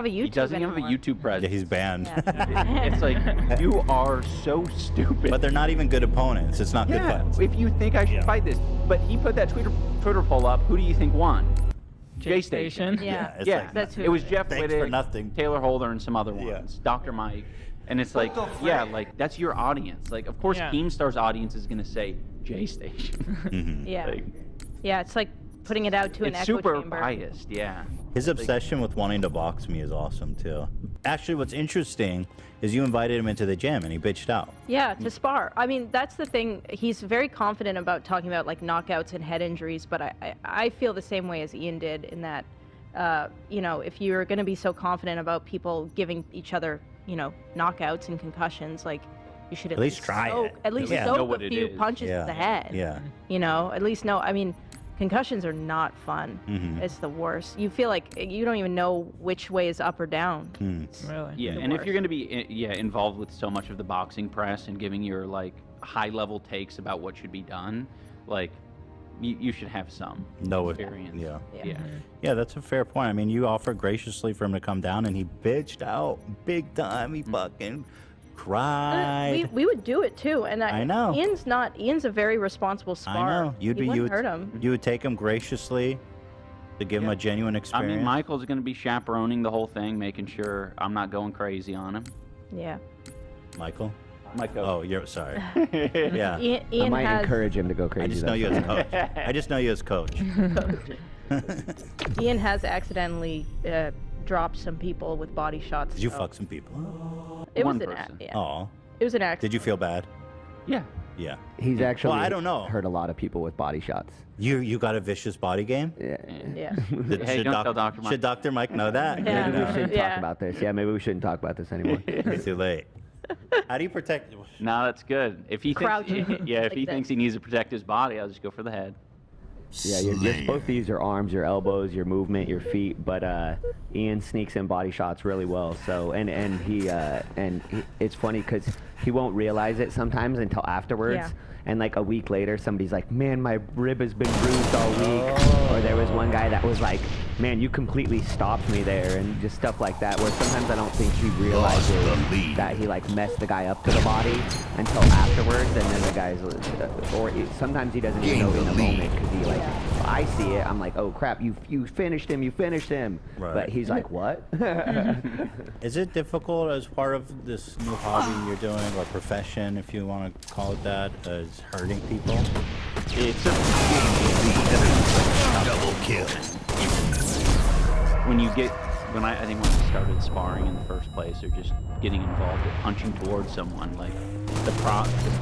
have a YouTube He doesn't anymore. have a YouTube presence. Yeah, he's banned. Yeah. It's like, you are so stupid. But they're not even good opponents. It's not good yeah, fights. if you think I should fight this. But he put that Twitter poll up. Who do you think won? J-Station. Yeah. it's Yeah, like, That's who it was it is. Jeff Thanks Wittek, for nothing. Taylor Holder, and some other Yeah. ones. Dr. Mike. And it's like, yeah, like, that's your audience. Like, of course, Yeah. Keemstar's audience is going to say J-Station. Mhm. Yeah. Like, Yeah, it's like putting it out to an it's echo super chamber. biased, yeah. His obsession with wanting to box me is awesome too. Actually, what's interesting is you invited him into the gym and he bitched out. Yeah, to spar. I mean, that's the thing. He's very confident about talking about like knockouts and head injuries, but I feel the same way as Ian did in that, you know, if you're going to be so confident about people giving each other, you know, knockouts and concussions, like you should at least try soak, it. At least Yeah. Know soak what a it few is. punches Yeah. to the head. Yeah. You know, at least know. I mean, concussions are not fun. Mhm. It's the worst. You feel like you don't even know which way is up or down. Mm. It's Really? Yeah, the and if worst. you're going to be involved with so much of the boxing press and giving your like high level takes about what should be done, like you should have some No experience. Yeah. Yeah. Yeah, that's a fair point. I mean, you offered graciously for him to come down and he bitched out big time. He fucking cried. We would do it too, and I know. Ian's a very responsible I spar. know. You wouldn't hurt him. You would take him graciously to give him a genuine I experience. mean, Michael's going to be chaperoning the whole thing, making sure I'm not going crazy on him. Yeah. Michael? Michael. Oh, you're sorry. Yeah. Ian, I Ian might has encourage him to go crazy. I just though. know you as coach. I just know you as coach. Ian has accidentally dropped some people with body shots. Did you so fuck some people? It One was an person. yeah. Oh. It was an accident. Did you feel bad? Yeah. Yeah. He's actually I don't know. hurt a lot of people with body shots. You got a vicious body game? Yeah. Yeah. Hey, don't tell Dr. Mike. Should Dr. Mike know that? Yeah. Maybe we shouldn't Yeah. talk about this. Yeah, maybe we shouldn't talk about this anymore. It's too late. How do you protect? No, that's good. If he Crouch. thinks, yeah, if Like he this. thinks he needs to protect his body, I'll just go for the head. Yeah, you're supposed to use your arms, your elbows, your movement, your feet, but Ian sneaks in body shots really well. So and he it's funny because he won't realize it sometimes until afterwards. Yeah. And like a week later, somebody's like, "Man, my rib has been bruised all week." Or there was one guy that was like, "Man, you completely stopped me there," and just stuff like that. Where sometimes I don't think he realizes that he like messed the guy up to the body until afterwards, and then the guy's sometimes he doesn't even know in the moment because he like I see it, I'm like, "Oh crap, you finished him, you finished him," Right. but he's like, "What?" Is it difficult as part of this new hobby you're doing, or profession, if you want to call it that, as hurting people? It's a, Double kill. when I think when I started sparring in the first place, or just getting involved with punching towards someone, like the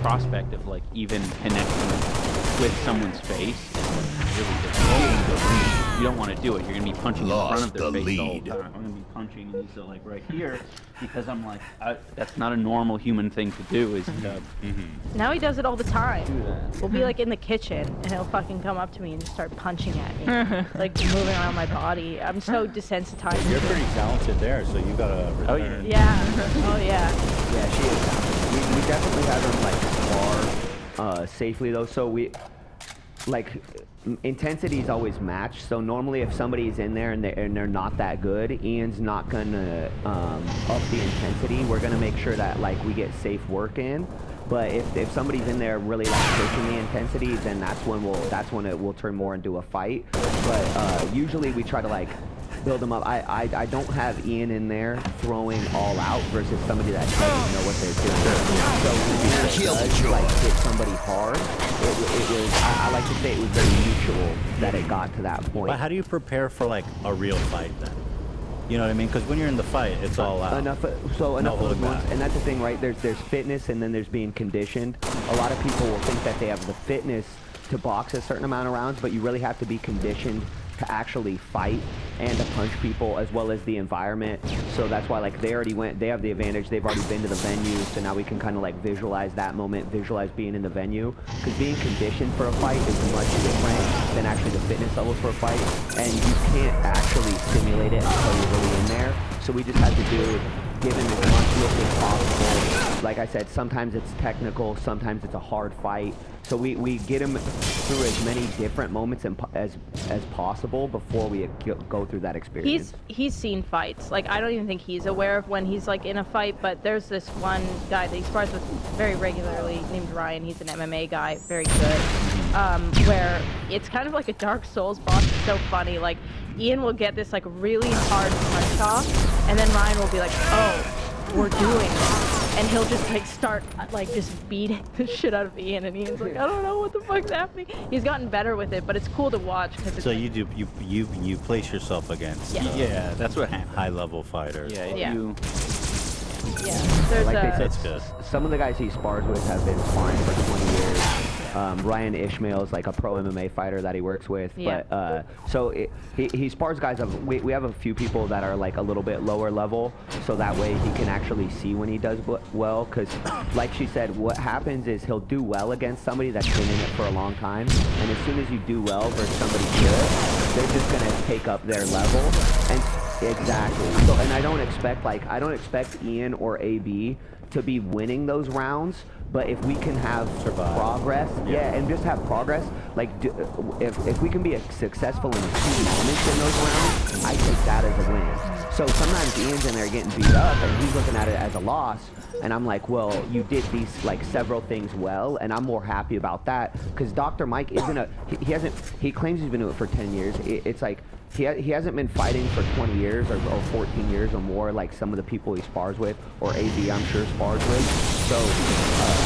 prospect of like even connecting with someone's face is really difficult. You don't want to do it. You're gonna be punching in front of their Lost the face lead. the whole time. I'm gonna be punching and he's like right here because I'm like, that's not a normal human thing to do. Is to Now he does it all the time. do that. We'll be like in the kitchen and he'll fucking come up to me and just start punching at me, like moving around my body. I'm so desensitized. You're pretty talented there, so you gotta Oh, yeah. return. Yeah. Oh yeah. Yeah, she is. We definitely have him like spar safely though. So we like intensity is always matched. So normally if somebody's in there and they're not that good, Ian's not gonna up the intensity. We're gonna make sure that like we get safe work in. But if somebody's in there really like pushing the intensity, then that's when it will turn more into a fight. But usually we try to like build them up. I don't have Ian in there throwing all out versus somebody that doesn't know what they're doing. So when he does like hit somebody hard, it was I like to say it was very mutual that it got to that point. But how do you prepare for like a real fight then? You know what I mean? Because when you're in the fight, it's all out. Enough of holding those ones, back. and that's the thing, right? There's fitness, and then there's being conditioned. A lot of people will think that they have the fitness to box a certain amount of rounds, but you really have to be conditioned to actually fight and to punch people, as well as the environment. So that's why like they have the advantage. They've already been to the venue, so now we can kind of like visualize that moment, visualize being in the venue. Because being conditioned for a fight is much different than actually the fitness level for a fight, and you can't actually simulate it until you're really in there. So we just had to do give him as much look as possible. Like I said, sometimes it's technical, sometimes it's a hard fight. So we get him through as many different moments as possible before we go through that experience. He's seen fights. Like, I don't even think he's aware of when he's like in a fight, but there's this one guy that he spars with very regularly named Ryan. He's an MMA guy, very good. Where it's kind of like a Dark Souls boss. It's so funny. Like, Ian will get this like really hard punch off, and then Ryan will be like, "Oh, we're doing it." And he'll just like start like just beating the shit out of Ian, and Ian's like, I don't know what the fuck's happening. He's gotten better with it, but it's cool to watch because. So you place yourself against Yeah, that's what happened. high level fighters. Yeah, if Yeah. you There's Like they a, said, That's good. some of the guys he spars with have been sparring for 20 years. Ryan Ishmael is like a pro MMA fighter that he works with. Yeah. But so he spars guys. We have a few people that are like a little bit lower level, so that way he can actually see when he does well. Because, like she said, what happens is he'll do well against somebody that's been in it for a long time, and as soon as you do well versus somebody good, they're just gonna take up their level. And exactly. So, and I don't expect Ian or AB to be winning those rounds, but if we can have progress, and just have progress, like if we can be successful in key moments in those rounds, I take that as a win. So sometimes Ian's in there getting beat up, and he's looking at it as a loss, and I'm like, well, you did these like several things well, and I'm more happy about that because Dr. Mike isn't he claims he's been doing it for 10 years. It's like he hasn't been fighting for 20 years or 14 years or more like some of the people he spars with, or AB I'm sure spars with. So it's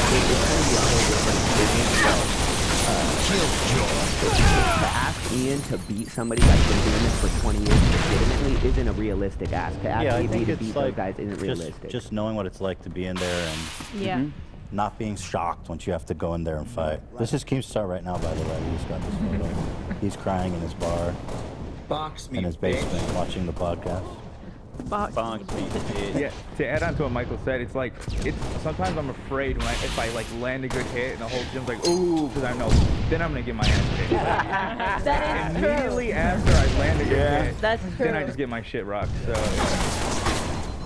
going to be a whole different experience. To ask Ian to beat somebody that's been doing this for 20 years legitimately isn't a realistic ask. To ask Yeah, I AB think to it's beat like those guys isn't realistic. just knowing what it's like to be in there and yeah. not being shocked once you have to go in there and fight. This is Keemstar right now, by the way. He's got this photo. He's crying in his bar Box me, in his bitch. basement watching the podcast. Box. Yeah, to add on to what Michael said, it's like sometimes I'm afraid if I like land a good hit and the whole gym's like ooh, because I know then I'm gonna get my ass kicked. That is Immediately true. after I land a good hit, That's true. then I just get my shit rocked. So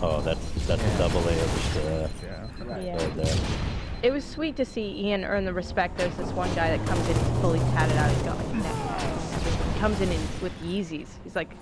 Oh, that's a double layer of stress yeah. Yeah. right there. It was sweet to see Ian earn the respect. There's this one guy that comes in fully tatted out. He's got like neck tattoos. He comes in with Yeezys. He's like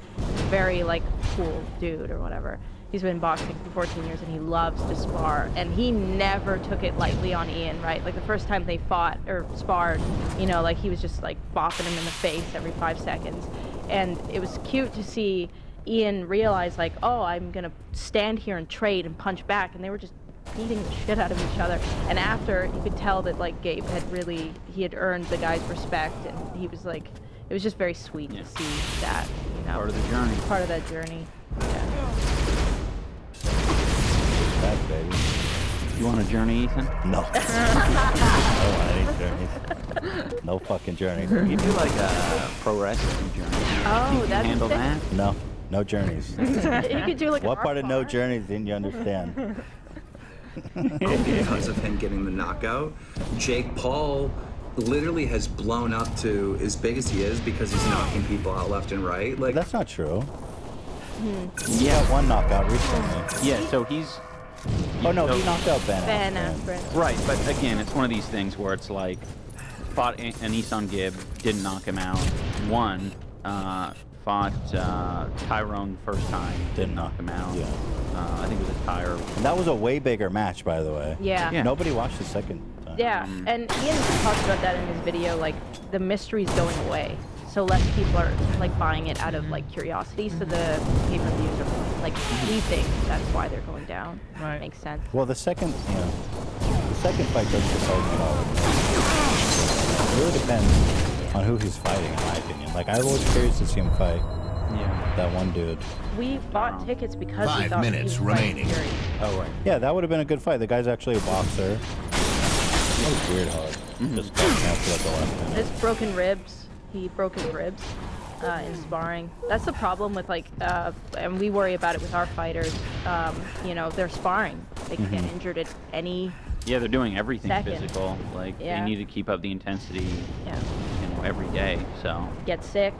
very like cool dude or whatever. He's been boxing for 14 years and he loves to spar. And he never took it lightly on Ian, right? Like the first time they fought or sparred, you know, like he was just like bopping him in the face every 5 seconds. And it was cute to see Ian realize like, oh, I'm gonna stand here and trade and punch back. And they were just beating the shit out of each other. And after, you could tell that like Gabe he had earned the guy's respect, and he was like, it was just very sweet to see that, you know. Part of the journey. Part of that journey. Yeah. That baby. You want a journey, Ethan? No. I don't want any journeys. No fucking journey. You do like a pro wrestling journey. Oh, You can that'd be handle sick. that? No journeys. You could do like What an part of arm no bar. journeys didn't you understand? Because of him getting the knockout, Jake Paul literally has blown up to as big as he is because he's knocking people out left and right. Like That's not true. He Yeah. got one knockout recently. Yeah, so he's... Oh no, he so- knocked out Ben Ben Askren. Askren. Right, but again, it's one of these things where it's like, fought Anisan Gibb, didn't knock him out, won, fought Tyrone first time, didn't knock him out. Yeah. I think it was a tie or... And that was a way bigger match, by the way. Yeah. Yeah. Nobody watched the second time. Yeah, and Ian talks about that in his video, like the mystery's going away. So less people are like buying it out of like curiosity. So the pay-per-views are like, we think that's why they're going down. Right. Makes sense. Well, the second fight doesn't surprise me at all. It really depends on who he's fighting, in my opinion. Like, I was curious to see him fight Yeah. that one dude. We bought tickets because we 5 thought minutes he was fighting remaining. Fury. Oh, right. Yeah, that would have been a good fight. The guy's actually a boxer. That was weird hard. Just got canceled at the last minute. His broken ribs. He broke his ribs in sparring. That's the problem with like, and we worry about it with our fighters. You know, they're sparring. They can get injured at any. Yeah, they're doing everything Second. physical. Like, Yeah. they need to keep up the intensity, Yeah. every day, so... Get sick.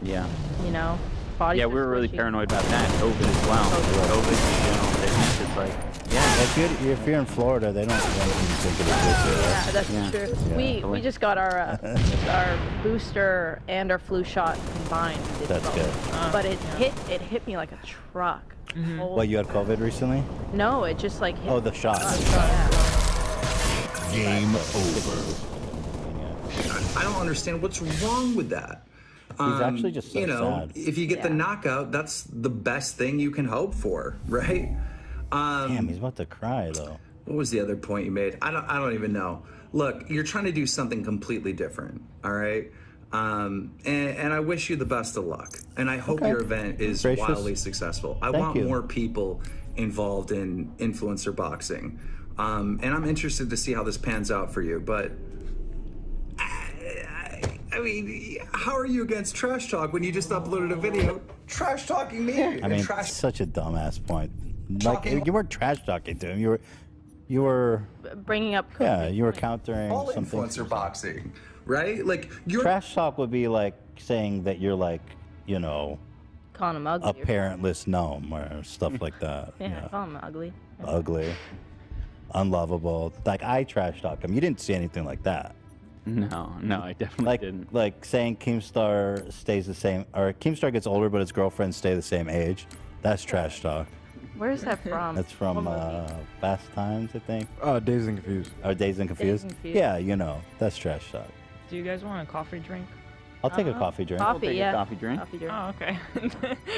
Yeah. You know. Bodies Yeah, are we were really squishy. paranoid about that. COVID as well. COVID. COVID, general fitness, it's like, yeah, If you're in Florida, they don't want you to take it as this. Yeah, that's Yeah. true. Yeah. We just got our booster and our flu shot combined. We did That's both. good. But it hit me like a truck. Holy- What, you had COVID recently? No, it just like hit Oh, the shot. Yeah. Game over. I don't understand what's wrong with that. He's actually just so you know, sad. if you get the Yeah. knockout, that's the best thing you can hope for, right? Damn, he's about to cry though. What was the other point you made? I don't even know. Look, you're trying to do something completely different, all right? And I wish you the best of luck. And I hope Okay. your event is Gracious. wildly successful. I Thank want you. more people involved in influencer boxing. And I'm interested to see how this pans out for you. But I mean, how are you against trash talk when you just uploaded a video trash talking me? I and mean, trash such a dumbass point. Like, Talking- you weren't trash talking to him. You were, Bringing up COVID. yeah, you were countering all something. influencer boxing, right? Like you're Trash talk would be like saying that you're like, you know, Calling him ugly. a parentless gnome or stuff like that. Yeah, call him ugly. Ugly, unlovable. Like, I trash talk him. You didn't see anything like that. no, I definitely Like, didn't. like saying Keemstar stays the same, or Keemstar gets older, but his girlfriends stay the same age. That's trash talk. Where's that from? That's from Fast Times, I think, Dazed and Confused. or Dazed and Confused. and Confused. Yeah, you know, that's trash talk. Do you guys want a coffee drink? I'll take a coffee drink. Coffee, take a yeah. coffee drink. Coffee drink. Oh, okay.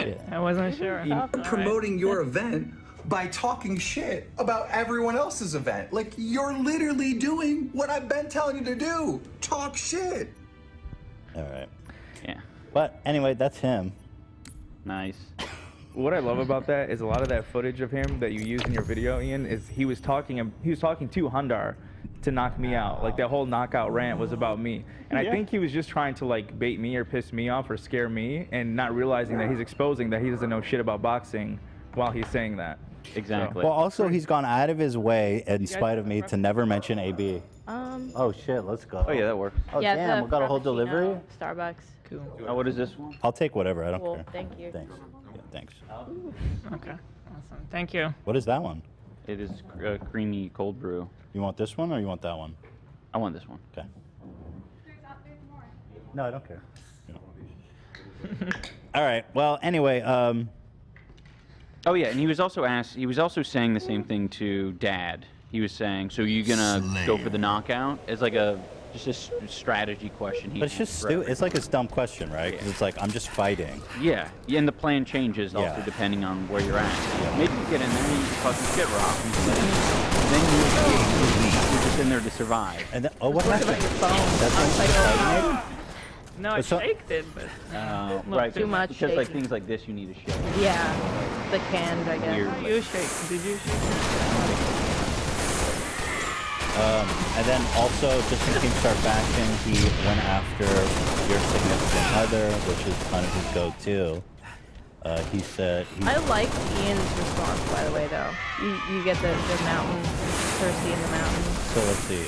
Yeah. I wasn't sure. promoting your event by talking shit about everyone else's event. Like, you're literally doing what I've been telling you to do. Talk shit. All right. Yeah, But anyway, that's him. nice. What I love about that is a lot of that footage of him that you use in your video, Ian, is he was talking to Hundar to knock me out. Like, that whole knockout rant was about me. And I think he was just trying to like bait me or piss me off or scare me, and not realizing that he's exposing that he doesn't know shit about boxing while he's saying that. Exactly. Well, also, he's gone out of his way, in spite of me, to never mention AB. Oh shit, let's go. Oh yeah, that works. Oh yeah, damn, the we got a whole Frappuccino, delivery. Starbucks. Cool. Oh, what is this one? I'll take whatever. I don't Cool. care. Thank you. Thanks. Yeah, thanks. Okay. Awesome. Thank you. What is that one? It is creamy cold brew. You want this one or you want that one? I want this one. Okay. No, I don't care. All right. Well, anyway, Oh yeah, and he was also saying the same thing to Dad. He was saying, "So you gonna go for the knockout?" As like just a strategy question. but it's just stupid. It's like a dumb question, right? Because it's like, I'm just fighting. Yeah, and the plan changes also Yeah. depending on where you're at. Maybe you get in there and you cause some shit, Rob. Then you're just in there to survive. And then, oh, what happened? Your phone. That's when Upside you down. No, I So- shaked it, but Right, too much because like shaking. things like this, you need a shake. Yeah, the canned, I guess. Weird. how you shake? Did you shake? And then also, just in Keemstar fashion, he went after your significant other, which is kind of his go-to. He said he I liked Ian's response, by the way, though. You get the mountain, thirsty in the mountain. so let's see.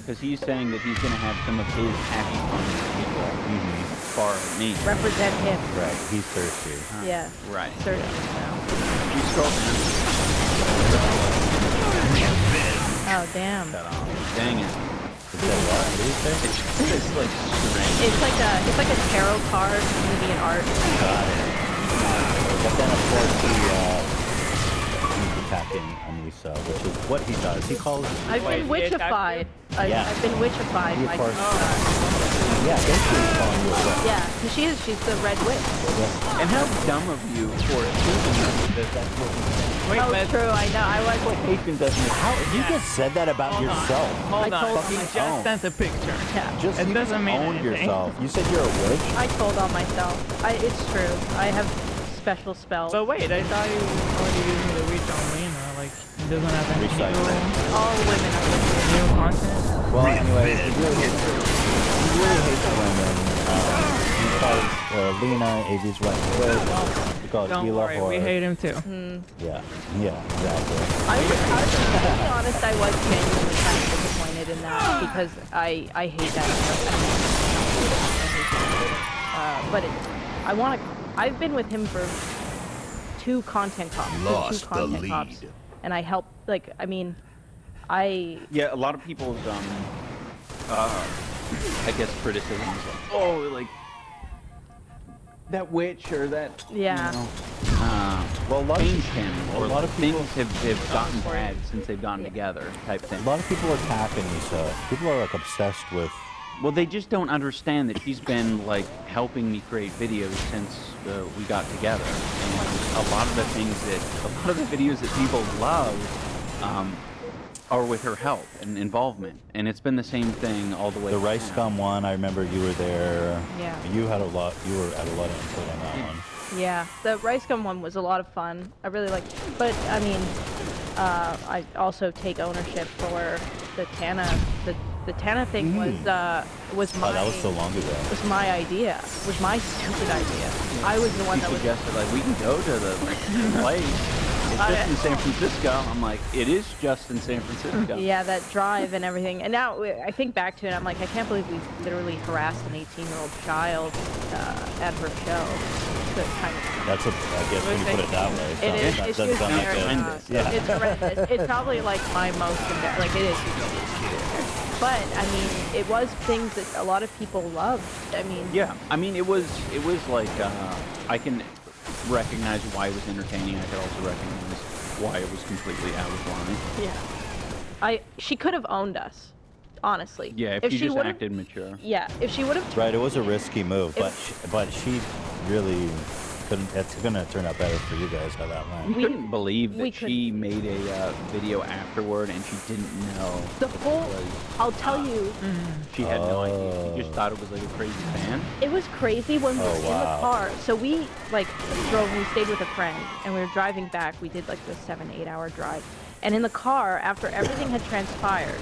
Because he's saying that he's gonna have some of his happy fun people far me. Represent him. Right, he's thirsty. Yeah. Right. Thirsty in the mountain. You scroll down. Oh, damn. Dang it. He said what? What did he say? It's like strange. It's like a tarot card movie and art. Got it. But then, of course, he's attacking Anissa, which is what he does. He calls. I've been witchified. I've been witchified He by first- Keemstar. Yeah, basically he's calling you a witch. Yeah, 'cause she's the red witch. And how dumb of you for thinking that that's what we think. Wait, Oh, but true, I know. I was Patron doesn't How you just said that about Hold on. yourself? hold I on. told I him just myself. sent a picture. yeah. Just It you doesn't mean owned anything. yourself. You said you're a witch. I told on myself. It's true. I have special spells. But wait, I thought you were already using the witch on Lena. Like, it doesn't have anything to do with All women are witches. new content. Well, anyway, he really hates women. He calls Lena, AB's right witch. He calls Don't Hila worry, whore. we hate him too. Yeah, exactly. I was to be honest, I was genuinely kind of disappointed in that because I hate that. But I want to. I've been with him for two content cops. Lost the Content lead. cops. and I help. Like, I mean, Yeah, a lot of people's I guess criticism is like, oh, like that witch or that. Yeah. You know, Well, a lot of Kingpin or a lot of things people- have gotten bad since they've gotten Yeah. together, type thing. A lot of people attack Anissa. People are like obsessed with. Well, they just don't understand that she's been like helping me create videos since we got together, and a lot of the videos that people love are with her help and involvement, and it's been the same thing all the way. The to Rice now. Scum one, I remember you were there. Yeah. You had a lot. You were at a lot of input on that one. Yeah, the Rice Gum one was a lot of fun. I really liked, but I mean, I also take ownership for the Tana. The Tana thing was my. Oh, that was so long ago. Was my idea. Was my stupid idea. I was the one She that was. suggested like we can go to the place. It's just in San Francisco. I'm like, it is just in San Francisco. Yeah, that drive and everything. And now I think back to it, I'm like, I can't believe we literally harassed an 18-year-old child at her show. So it's kind of. That's I guess when you put it that way. It is. That It's doesn't just sound like very, it. horrendous. Yeah. It's horrendous. It's probably like my most like it is. But I mean, it was things that a lot of people loved. I mean. Yeah, I mean, it was like I can recognize why it was entertaining. I could also recognize why it was completely out of line. Yeah. She could have owned us, honestly. Yeah, if she just would've- acted mature. Yeah, if she would have. Right, it was a risky move, but she really couldn't. It's gonna turn out better for you guys how that went. We couldn't believe we that she made a video afterward and she didn't know. The that whole. it was, I'll tell you, she had no idea. She just thought it was like a crazy fan. it was crazy when we were Oh, in the wow. car. So we we stayed with a friend, and we were driving back. We did like the 7-8 hour drive, and in the car after everything had transpired.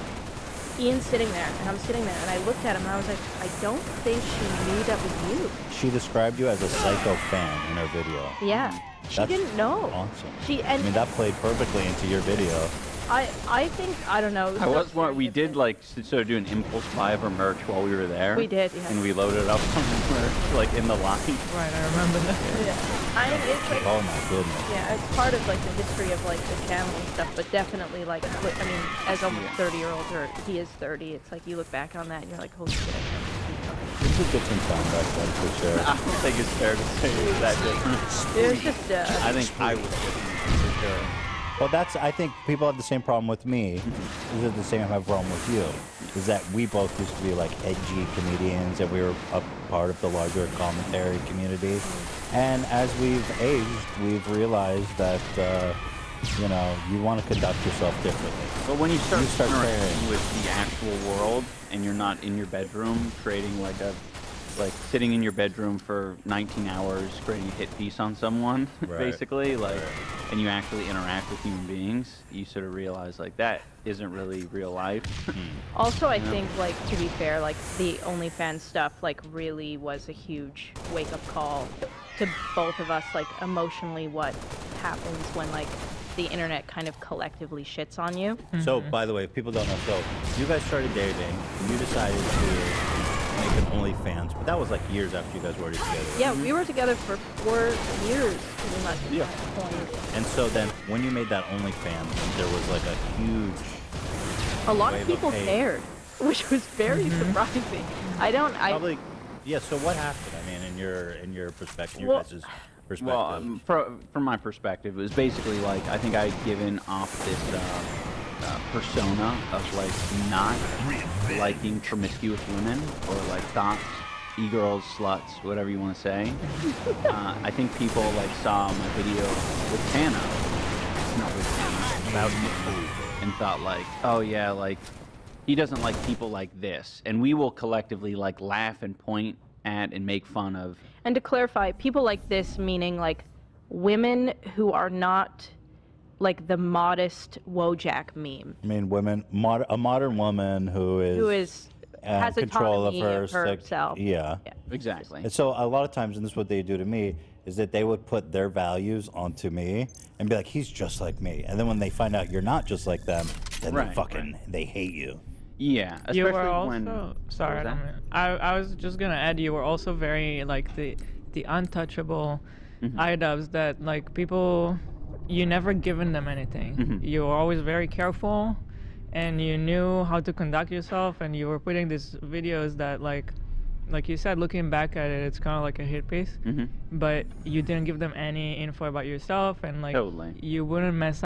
Ian's sitting there, and I'm sitting there, and I looked at him, and I was like, I don't think she knew that was you. She described you as a psycho fan in her video. Yeah, she That's didn't know. Awesome. I I mean, that played perfectly into your video. I think, I don't know. I was more. We did like sort of do an impulse buy of her merch while we were there. We did, yeah. And we loaded up on the merch like in the lobby. Right, I remember that. Yeah. It's like, Oh my goodness. yeah, it's part of like the history of like the channel and stuff, but definitely like, I mean, as almost 30-year-olds, or he is 30, it's like you look back on that and you're like, holy shit, I can't believe It was a different time back then for sure. I don't think it's fair to say it was that different. it was just, I think I was different for sure. Well, I think people have the same problem with me. This is the same problem with you. Is that we both used to be like edgy comedians and we were a part of the larger commentary community. And as we've aged, we've realized that, you want to conduct yourself differently. But when you start caring. interacting with the actual world and you're not in your bedroom creating like sitting in your bedroom for 19 hours creating a hit piece on someone, Right. basically, and you actually interact with human beings, you sort of realize like that isn't really real life. also, I think, like, to be fair, like, the OnlyFans stuff, like, really was a huge wake-up call to both of us, like, emotionally, what happens when, like, the internet kind of collectively shits on you. So, by the way, if people don't know, so you guys started dating, and you decided to make an OnlyFans, but that was like years after you guys were already together. Yeah, we were together for 4 years, pretty much, at that point. And so then, when you made that OnlyFans, there was like a huge. A lot wave of people hate. cared, which was very surprising. Probably, yeah. So what happened? I mean, in your perspective, your Well- guys' perspective. Well, from my perspective, it was basically like I think I had given off this persona of like not liking promiscuous women or like thoughts, e-girls, sluts, whatever you want to say. I think people like saw my video with Tana, not with Tana, about me, and thought like, oh yeah, like he doesn't like people like this, and we will collectively like laugh and point at and make fun of. And to clarify, people like this meaning like women who are not like the modest Wojak meme. I mean, a modern woman who is Has control of autonomy of sex- herself. Yeah. Exactly. And so a lot of times, and this is what they do to me, is that they would put their values onto me and be like, he's just like me. And then when they find out you're not just like them, then Right, they hate you. Yeah, especially You were also when. sorry, I What was don't mean. I was just gonna add, you were also very like the untouchable Mm-hmm. iDubbbz that like people, you never given them anything. You were always very careful, and you knew how to conduct yourself, and you were putting these videos that like you said, looking back at it, it's kind of like a hit piece. But you didn't give them any info about yourself, and like Totally. you wouldn't mess